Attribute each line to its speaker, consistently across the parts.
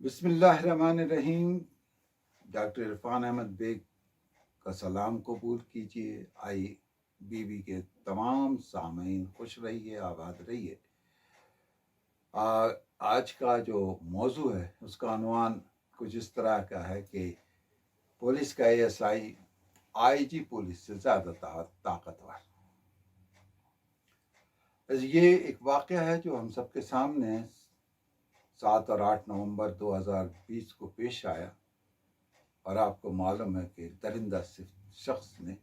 Speaker 1: बिस्मिल्लाहिर्रहमानिर्रहीम। Doctor Irfan Ahmad bag का सलाम कबूल कीजिए। IBB के तमाम सामीन खुश रहिए, आबाद रहिए। आज का जो मौजू है उसका अनुमान कुछ इस तरह का है कि पुलिस का ASI IG पुलिस से ज़्यादा ताकतवर। ये एक वाक़या है जो हम सबके सामने 7 और 8 नवंबर 2020 को पेश आया, और आपको मालूम है कि दरिंदा शख्स ने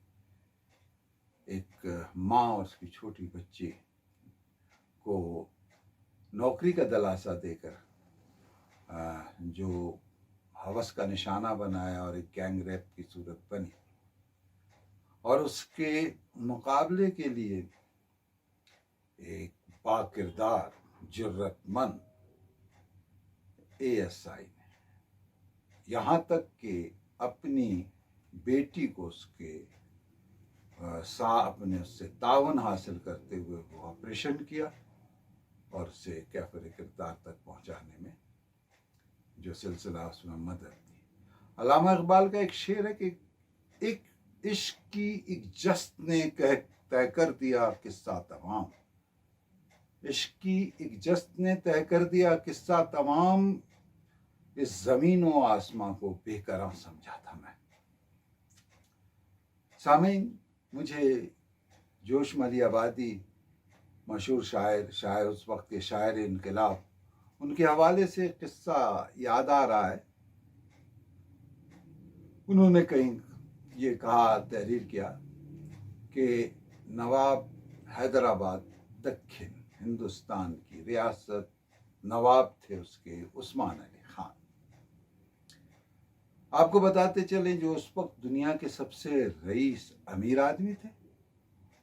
Speaker 1: एक माँ और उसकी छोटी बच्ची को नौकरी का दिलासा देकर जो हवस का निशाना बनाया और एक गैंग रेप की सूरत बनी, और उसके मुकाबले के लिए एक बाकिरदार जुर्रतमंद ASI ने यहाँ तक कि अपनी बेटी को उसके अपने उससे तावन हासिल करते हुए वो ऑपरेशन किया और उसे कैफर किरदार तक पहुँचाने में जो सिलसिला उसमें मदद दी। अल्लामा इकबाल का एक शेर है कि एक इश्क की एक जस्त ने तय कर दिया किस्सा तमाम। इश्क की एक जस्त ने तय कर दिया किस्सा तमाम, इस ज़मीन व आसमां को बेकरां समझा था मैं। सामीन, मुझे जोश मली आबादी मशहूर शायर उस वक्त के शायर इनकलाब, उनके हवाले से किस्सा याद आ रहा है। उन्होंने कहीं ये कहा, तहरीर किया कि नवाब हैदराबाद दक्षिण हिंदुस्तान की रियासत, नवाब थे उसके उस्मान अली खान। आपको बताते चलें जो उस वक्त दुनिया के सबसे रईस अमीर आदमी थे,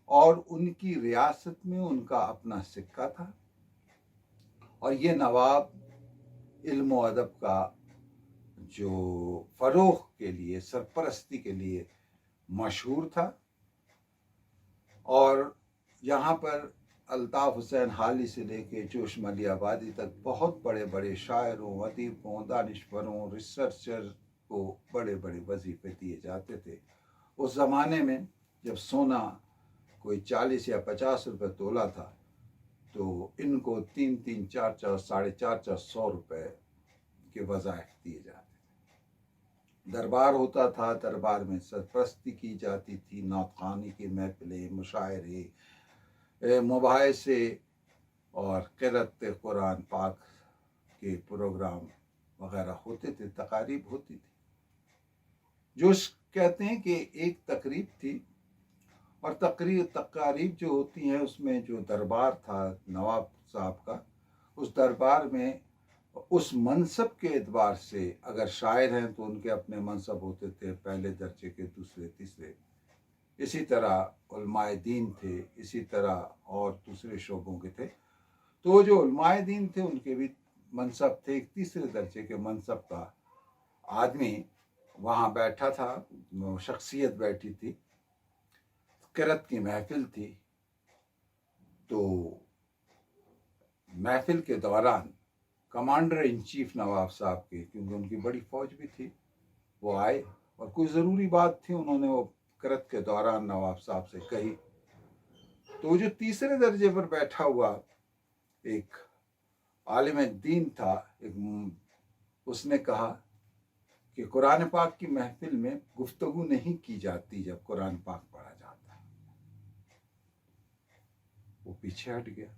Speaker 1: और उनकी रियासत में उनका अपना सिक्का था, और ये नवाब इल्म व अदब का जो फरोग के लिए, सरपरस्ती के लिए मशहूर था। और यहाँ पर अल्ताफ़ हुसैन हाली से लेके जोश मली आबादी तक बहुत बड़े बड़े शायरों, अदीबों, दानिश्वरों, रिसर्चर को बड़े बड़े वजीफे दिए जाते थे। उस ज़माने में जब सोना कोई 40 या 50 रुपये तोला था, तो इनको 3-3, 4-4, 450 रुपये के वज़ाइफ दिए जाते थे। दरबार होता था, दरबार में सरपरस्ती की जाती थी, नातखानी की महफिलें, मुशायरे, मुबाहिसे और क़िरात कुरान पाक के प्रोग्राम वगैरह होते थे, तकारीब होती थी। जो कहते हैं कि एक तकरीब थी, और तकारीब जो होती हैं उसमें जो दरबार था नवाब साहब का, उस दरबार में उस मनसब के एतबार से अगर शायर हैं तो उनके अपने मनसब होते थे, पहले दर्जे के, दूसरे, तीसरे। इसी तरह उलमाए दीन थे, इसी तरह और दूसरे शोबों के थे। तो जो उलमाए दीन थे उनके भी मनसब थे। एक तीसरे दर्जे के मनसब का आदमी वहाँ बैठा था, शख्सियत बैठी थी, क़िरात की महफिल थी। तो महफिल के दौरान कमांडर इन चीफ नवाब साहब के, क्योंकि उनकी बड़ी फौज भी थी, वो आए और कोई ज़रूरी बात थी, उन्होंने वो क़िरात के दौरान नवाब साहब से कही। तो जो तीसरे दर्जे पर बैठा हुआ एक आलिम दीन था, उसने कहा कि कुरान पाक की महफिल में गुफ्तगू नहीं की जाती जब कुरान पाक पढ़ा जाता है। वो पीछे हट गया।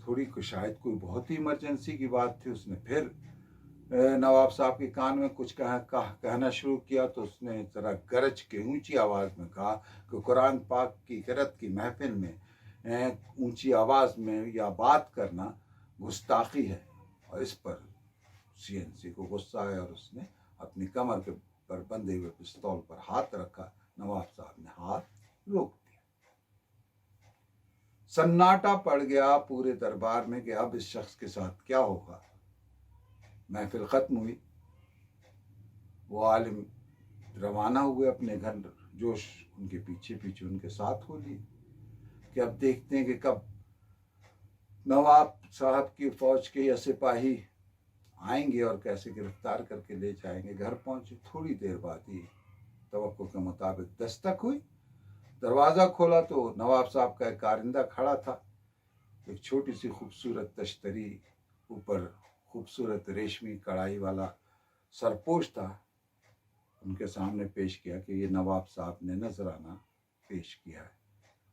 Speaker 1: थोड़ी शायद कोई बहुत ही इमरजेंसी की बात थी। उसने फिर नवाब साहब के कान में कुछ कहना शुरू किया, तो उसने ज़रा गरज के ऊंची आवाज़ में कहा कि कुरान पाक की क़िरात की महफिल में ऊंची आवाज़ में या बात करना गुस्ताखी है। और इस पर CNC को गुस्सा आया और उसने अपनी कमर के पर बंधे हुए पिस्तौल पर हाथ रखा। नवाब साहब ने हाथ रोक दिया। सन्नाटा पड़ गया पूरे दरबार में कि अब इस शख्स के साथ क्या होगा। महफिल ख़त्म हुई, वो आलिम रवाना हुए अपने घर। जोश उनके पीछे पीछे उनके साथ हो लिए कि अब देखते हैं कि कब नवाब साहब की फ़ौज के या सिपाही आएंगे और कैसे गिरफ्तार करके ले जाएंगे। घर पहुंचे, थोड़ी देर बाद ही तवक्को के मुताबिक दस्तक हुई। दरवाज़ा खोला तो नवाब साहब का एक कारिंदा खड़ा था। एक छोटी सी खूबसूरत तश्तरी, ऊपर खूबसूरत रेशमी कढ़ाई वाला सरपोश था। उनके सामने पेश किया कि ये नवाब साहब ने नजराना पेश किया है।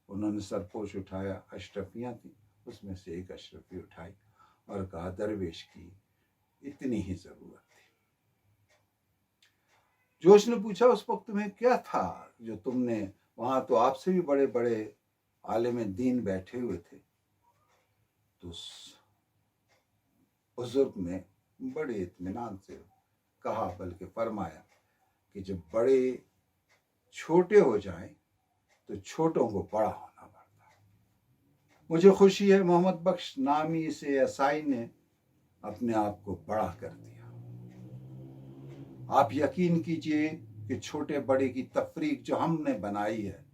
Speaker 1: उन्होंने सरपोश उठाया, अशरफियाँ थी, उसमें से एक अशरफी उठाई और कहा, दरवेश की इतनी ही जरूरत थी। जोश ने पूछा, उस वक्त में क्या था जो तुमने, वहां तो आपसे भी बड़े बड़े आलिम दीन बैठे हुए थे। तो बुजुर्ग ने बड़े इत्मीनान से कहा, बल्कि फरमाया कि जब बड़े छोटे हो जाएं तो छोटों को बड़ा होना पड़ता है। मुझे खुशी है मोहम्मद बख्श नामी से एसआई ने अपने आप को बड़ा कर दिया। आप यकीन कीजिए कि छोटे बड़े की तफरीक जो हमने बनाई है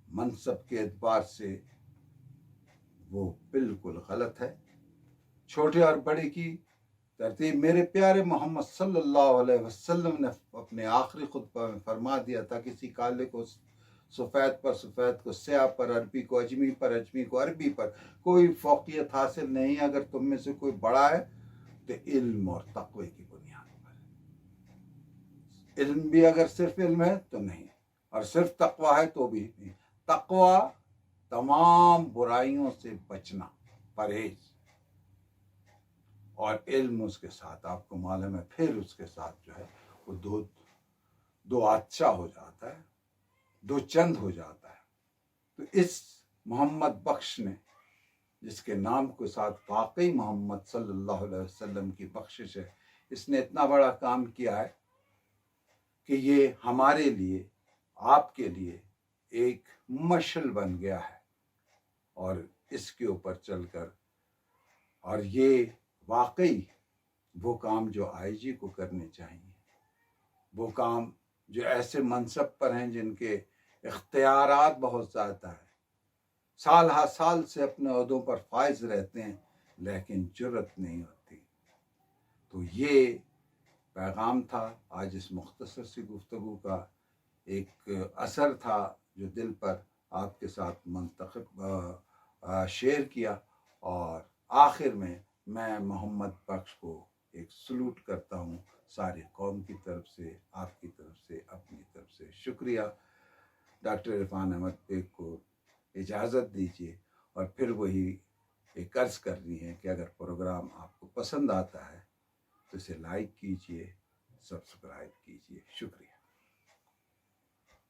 Speaker 1: मनसब के एतबार से, वो बिल्कुल गलत है। छोटे और बड़े की तरतीब मेरे प्यारे मोहम्मद सल्लल्लाहु अलैहि वसल्लम ने अपने आखिरी खुतबा में फरमा दिया था, किसी काले को सफ़ेद पर, सफ़ेद को स्याह पर, अरबी को अजमी पर, अजमी को अरबी पर कोई फौकियत हासिल नहीं। अगर तुम में से कोई बड़ा है तो इल्म और तक़वे की बुनियाद पर। इल्म भी अगर सिर्फ इल्म है तो नहीं, और सिर्फ तक़वा है तो भी नहीं। तक़वा तमाम बुराइयों से बचना, परहेज, और इल्म उसके साथ, आपको मालूम है, फिर उसके साथ जो है वो दो अच्छा हो जाता है, दो चंद हो जाता है। तो इस मोहम्मद बख्श ने, जिसके नाम के साथ वाकई मोहम्मद सल्लल्लाहु अलैहि वसल्लम की बख्शिश है, इसने इतना बड़ा काम किया है कि ये हमारे लिए, आपके लिए एक मशल बन गया है। और इसके ऊपर चलकर, और ये वाकई वो काम जो आईजी को करने चाहिए, वो काम जो ऐसे मनसब पर हैं जिनके इख्तियारात बहुत ज़्यादा है, साल हा साल से अपने ओहदों पर फाइज रहते हैं, लेकिन जुर्रत नहीं होती। तो ये पैगाम था आज इस मुख्तसर सी गुफ्तगू का, एक असर था जो दिल पर आपके साथ मुंतखब शेयर किया। और आखिर में मैं मोहम्मद बख्श को एक सलूट करता हूँ, सारे कौम की तरफ से, आपकी तरफ से, अपनी तरफ से। शुक्रिया। डॉक्टर इरफान अहमद बेग को इजाज़त दीजिए। और फिर वही एक अर्ज़ करनी है कि अगर प्रोग्राम आपको पसंद आता है तो इसे लाइक कीजिए, सब्सक्राइब कीजिए। शुक्रिया।